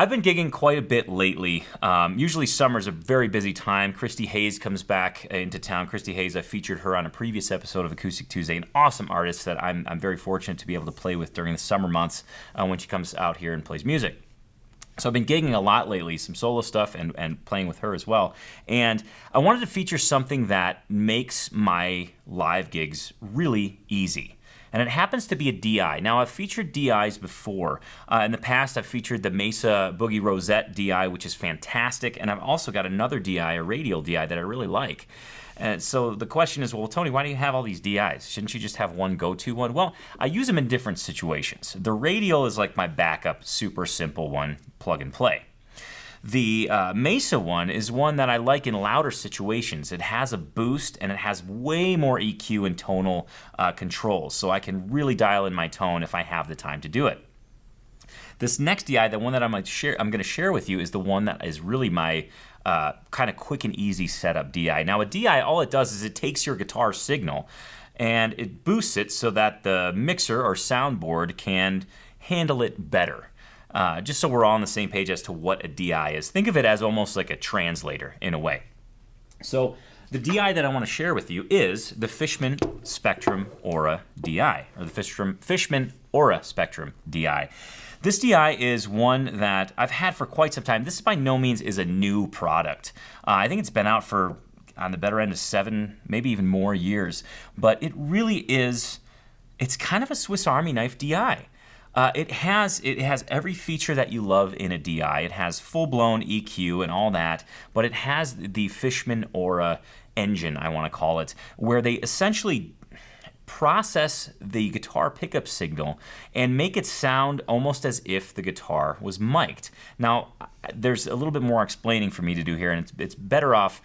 I've been gigging quite a bit lately. Usually summer's a very busy time. Christy Hayes comes back into town. Christy Hayes, I featured her on a previous episode of Acoustic Tuesday, an awesome artist that I'm very fortunate to be able to play with during the summer months when she comes out here and plays music. So I've been gigging a lot lately, some solo stuff and playing with her as well. And I wanted to feature something that makes my live gigs really easy. And it happens to be a DI. Now, I've featured DIs before. In the past, I've featured the Mesa Boogie Rosette DI, which is fantastic. And I've also got another DI, a radial DI, that I really like. And so the question is, well, Tony, why do you have all these DIs? Shouldn't you just have one go-to one? Well, I use them in different situations. The radial is like my backup, super simple one, plug and play. The Mesa one is one that I like in louder situations. It has a boost and it has way more EQ and tonal controls, so I can really dial in my tone if I have the time to do it. This next DI, the one that I'm going to share with you, is the one that is really my kind of quick and easy setup DI. Now, a DI, all it does is it takes your guitar signal and it boosts it so that the mixer or soundboard can handle it better. Just so we're all on the same page as to what a DI is. Think of it as almost like a translator in a way. So the DI that I want to share with you is the Fishman Spectrum Aura DI, or the Fishman Aura Spectrum DI. This DI is one that I've had for quite some time. This by no means is a new product. I think it's been out for on the better end of 7, maybe even more years. But it really is, it's kind of a Swiss Army knife DI. It has every feature that you love in a DI. It has full-blown EQ and all that, but it has the Fishman Aura engine, I want to call it, where they essentially process the guitar pickup signal and make it sound almost as if the guitar was mic'd. Now, there's a little bit more explaining for me to do here, and it's better off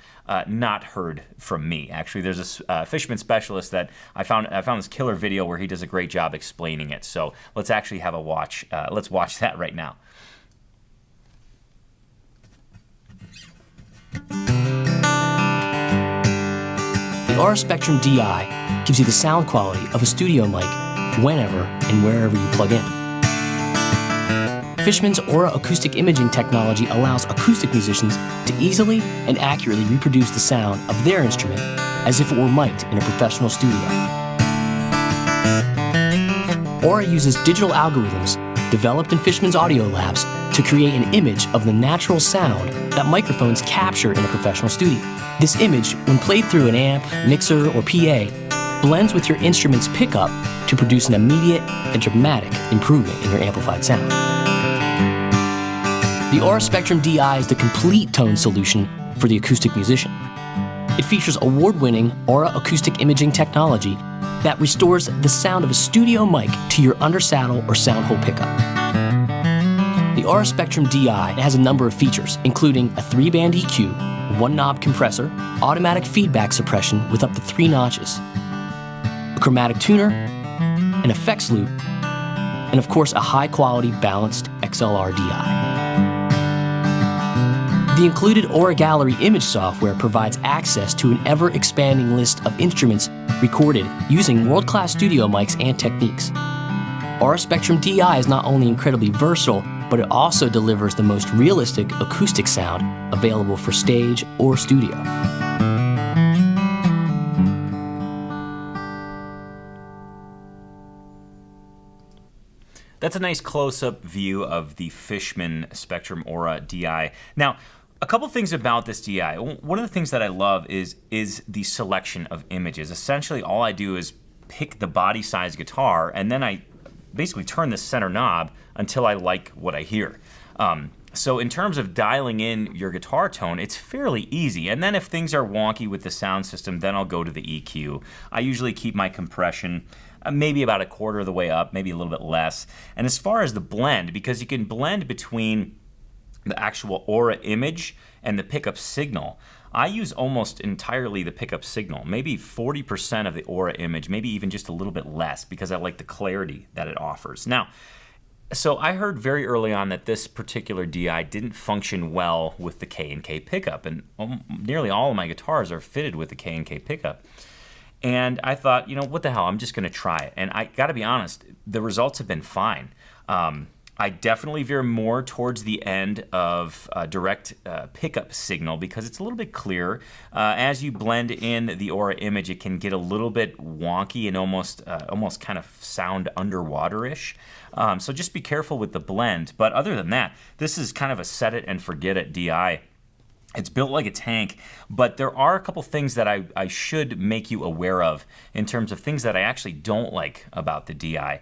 not heard from me. Actually, there's a Fishman specialist that I found this killer video where he does a great job explaining it. So let's actually have a watch. Let's watch that right now. The Aura Spectrum DI gives you the sound quality of a studio mic whenever and wherever you plug in. Fishman's Aura acoustic imaging technology allows acoustic musicians to easily and accurately reproduce the sound of their instrument as if it were mic'd in a professional studio. Aura uses digital algorithms developed in Fishman's audio labs to create an image of the natural sound that microphones capture in a professional studio. This image, when played through an amp, mixer, or PA, blends with your instrument's pickup to produce an immediate and dramatic improvement in your amplified sound. The Aura Spectrum DI is the complete tone solution for the acoustic musician. It features award-winning Aura acoustic imaging technology that restores the sound of a studio mic to your undersaddle or sound hole pickup. The Aura Spectrum DI has a number of features, including a 3-band EQ, 1-knob compressor, automatic feedback suppression with up to 3 notches, a chromatic tuner, an effects loop, and of course a high-quality balanced XLR DI. The included Aura Gallery image software provides access to an ever-expanding list of instruments recorded using world-class studio mics and techniques. Aura Spectrum DI is not only incredibly versatile, but it also delivers the most realistic acoustic sound available for stage or studio. That's a nice close-up view of the Fishman Spectrum Aura DI. Now, a couple things about this DI. One of the things that I love is the selection of images. Essentially, all I do is pick the body size guitar, and then I basically turn the center knob until I like what I hear. So in terms of dialing in your guitar tone, it's fairly easy. And then if things are wonky with the sound system, then I'll go to the EQ. I usually keep my compression maybe about a quarter of the way up, maybe a little bit less. And as far as the blend, because you can blend between the actual Aura image and the pickup signal, I use almost entirely the pickup signal, maybe 40% of the Aura image, maybe even just a little bit less, because I like the clarity that it offers. Now, so I heard very early on that this particular DI didn't function well with the K&K pickup, and nearly all of my guitars are fitted with the K&K pickup. And I thought, you know, what the hell, I'm just going to try it. And I got to be honest, the results have been fine. I definitely veer more towards the end of direct pickup signal because it's a little bit clearer. As you blend in the Aura image, it can get a little bit wonky and almost kind of sound underwater-ish. So just be careful with the blend. But other than that, this is kind of a set it and forget it DI. It's built like a tank, but there are a couple things that I should make you aware of in terms of things that I actually don't like about the DI.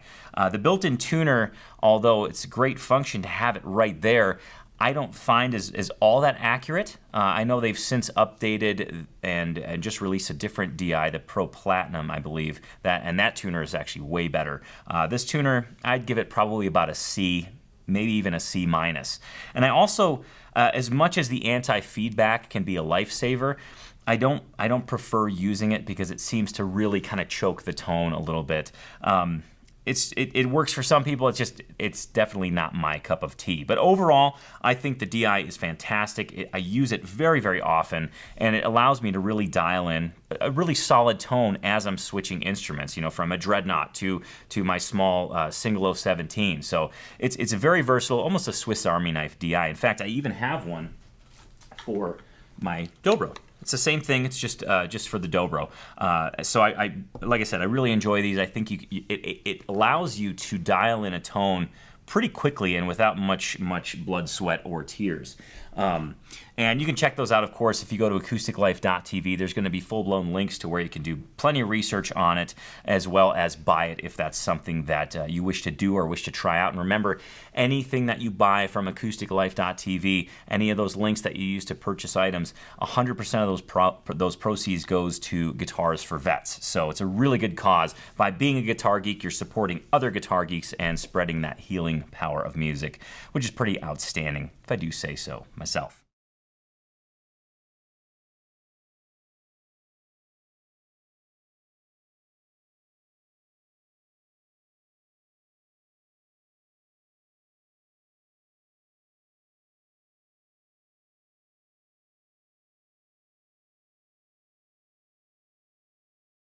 The built-in tuner, although it's a great function to have it right there, I don't find is all that accurate. I know they've since updated and just released a different DI, the Pro Platinum, I believe, and that tuner is actually way better. This tuner, I'd give it probably about a C, maybe even a C-. And I also, as much as the anti-feedback can be a lifesaver, I don't prefer using it because it seems to really kind of choke the tone a little bit. It works for some people. It's definitely not my cup of tea. But overall, I think the DI is fantastic. I use it very, very often, and it allows me to really dial in a really solid tone as I'm switching instruments. You know, from a dreadnought to my small single 017. So it's a very versatile, almost a Swiss Army knife DI. In fact, I even have one for my dobro. It's the same thing. It's just for the dobro. So I like I said, I really enjoy these. I think it allows you to dial in a tone pretty quickly and without much blood, sweat, or tears. And you can check those out, of course, if you go to acousticlife.tv. There's going to be full-blown links to where you can do plenty of research on it, as well as buy it if that's something that you wish to do or wish to try out. And remember, anything that you buy from acousticlife.tv, any of those links that you use to purchase items, 100% of those proceeds goes to Guitars for Vets. So it's a really good cause. By being a guitar geek, you're supporting other guitar geeks and spreading that healing power of music, which is pretty outstanding, if I do say so myself.